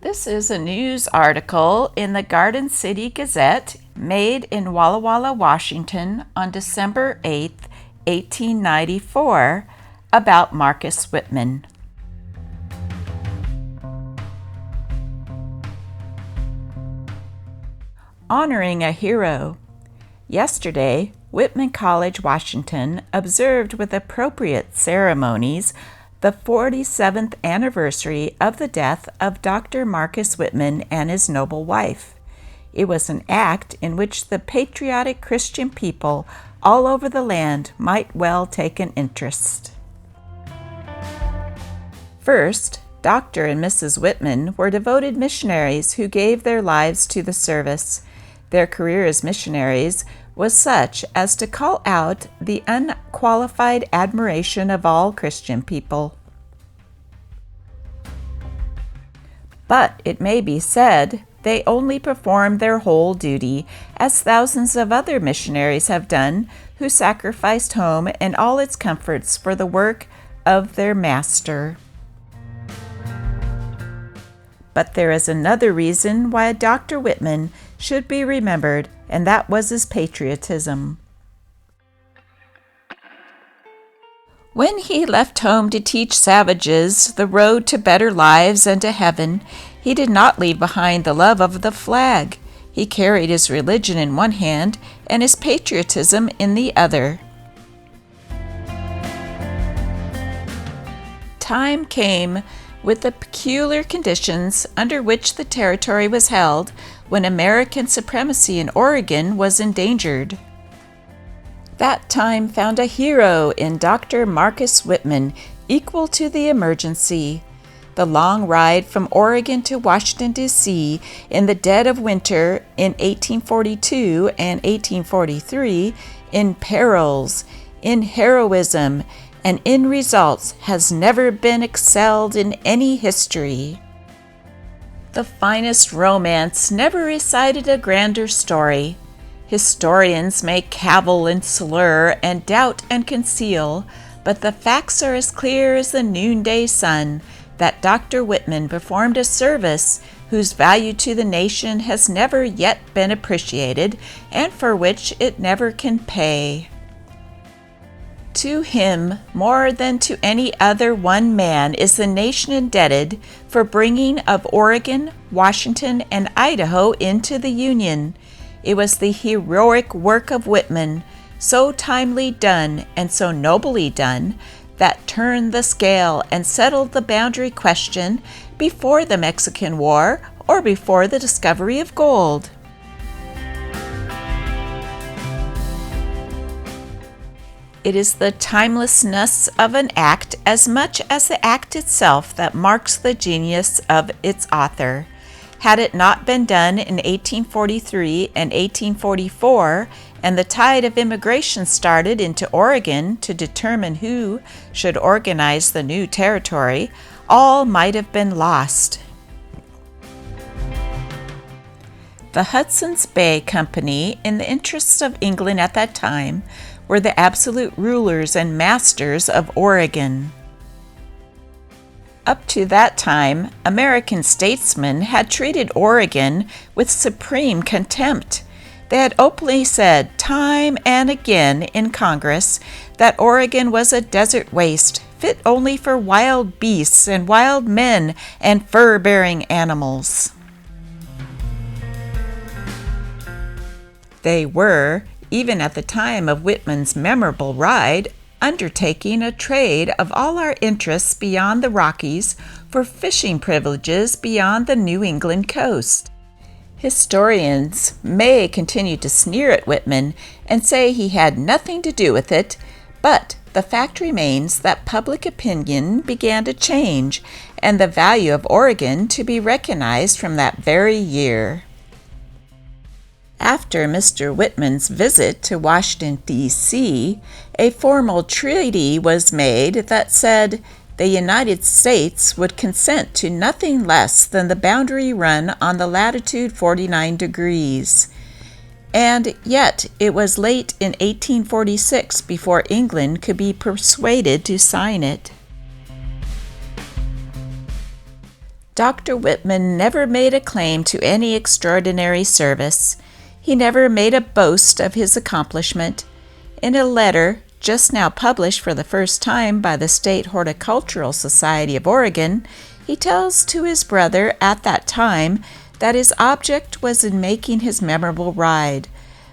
This is a news article in the Garden City Gazette made in Walla Walla, Washington on December 8, 1894, about Marcus Whitman. Honoring a hero. Yesterday, Whitman College, Washington, observed with appropriate ceremonies the 47th anniversary of the death of Dr. Marcus Whitman and his noble wife. It was an act in which the patriotic Christian people all over the land might well take an interest. First, Dr. and Mrs. Whitman were devoted missionaries who gave their lives to the service. Their career as missionaries was such as to call out the unqualified admiration of all Christian people. But it may be said they only performed their whole duty, as thousands of other missionaries have done who sacrificed home and all its comforts for the work of their Master. But there is another reason why Dr. Whitman should be remembered, and that was his patriotism. When he left home to teach savages the road to better lives and to heaven, he did not leave behind the love of the flag. He carried his religion in one hand and his patriotism in the other. Time came with the peculiar conditions under which the territory was held when American supremacy in Oregon was endangered. That time found a hero in Dr. Marcus Whitman, equal to the emergency. The long ride from Oregon to Washington, D.C. in the dead of winter in 1842 and 1843, in perils, in heroism, and in results has never been excelled in any history. The finest romance never recited a grander story. Historians may cavil and slur and doubt and conceal, but the facts are as clear as the noonday sun that Dr. Whitman performed a service whose value to the nation has never yet been appreciated and for which it never can pay. To him, more than to any other one man, is the nation indebted for bringing of Oregon, Washington, and Idaho into the Union. It was the heroic work of Whitman, so timely done and so nobly done, that turned the scale and settled the boundary question before the Mexican War or before the discovery of gold. It is the timelessness of an act as much as the act itself that marks the genius of its author. Had it not been done in 1843 and 1844, and the tide of immigration started into Oregon to determine who should organize the new territory, all might have been lost. The Hudson's Bay Company, in the interests of England at that time, were the absolute rulers and masters of Oregon. Up to that time, American statesmen had treated Oregon with supreme contempt. They had openly said time and again in Congress that Oregon was a desert waste, fit only for wild beasts and wild men and fur-bearing animals. They were, even at the time of Whitman's memorable ride, undertaking a trade of all our interests beyond the Rockies for fishing privileges beyond the New England coast. Historians may continue to sneer at Whitman and say he had nothing to do with it, but the fact remains that public opinion began to change and the value of Oregon to be recognized from that very year. After Mr. Whitman's visit to Washington, D.C., a formal treaty was made that said the United States would consent to nothing less than the boundary run on the latitude 49 degrees. And yet it was late in 1846 before England could be persuaded to sign it. Dr. Whitman never made a claim to any extraordinary service. He never made a boast of his accomplishment. In a letter just now published for the first time by the State Horticultural Society of Oregon, he tells to his brother at that time that his object was in making his memorable ride,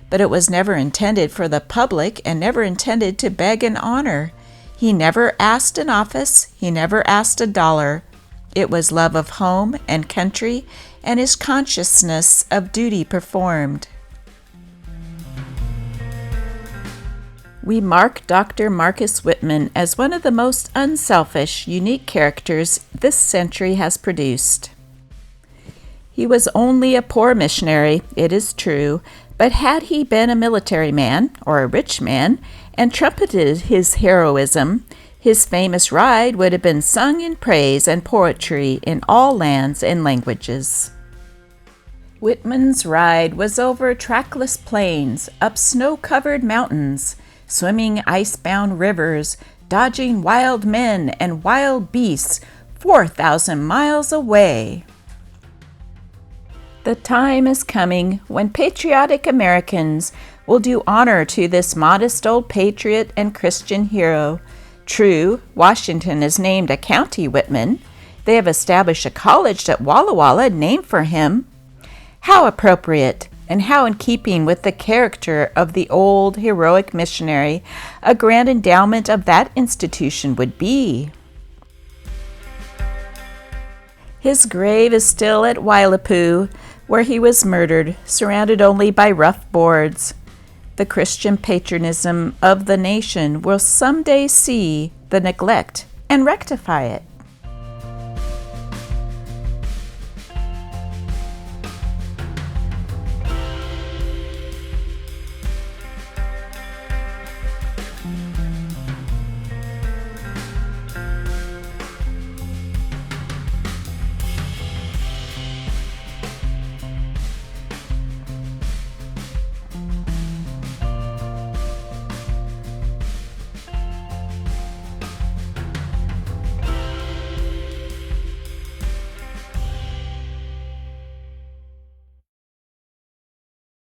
but it was never intended for the public and never intended to beg an honor. He never asked an office, he never asked a dollar. It was love of home and country and his consciousness of duty performed. We mark Dr. Marcus Whitman as one of the most unselfish, unique characters this century has produced. He was only a poor missionary, it is true, but had he been a military man or a rich man and trumpeted his heroism, his famous ride would have been sung in praise and poetry in all lands and languages. Whitman's ride was over trackless plains, up snow-covered mountains, swimming ice-bound rivers, dodging wild men and wild beasts 4,000 miles away. The time is coming when patriotic Americans will do honor to this modest old patriot and Christian hero. True, Washington has named a county Whitman. They have established a college at Walla Walla named for him. How appropriate, and how in keeping with the character of the old heroic missionary a grand endowment of that institution would be. His grave is still at Wailupu, where he was murdered, surrounded only by rough boards. The Christian patriotism of the nation will someday see the neglect and rectify it.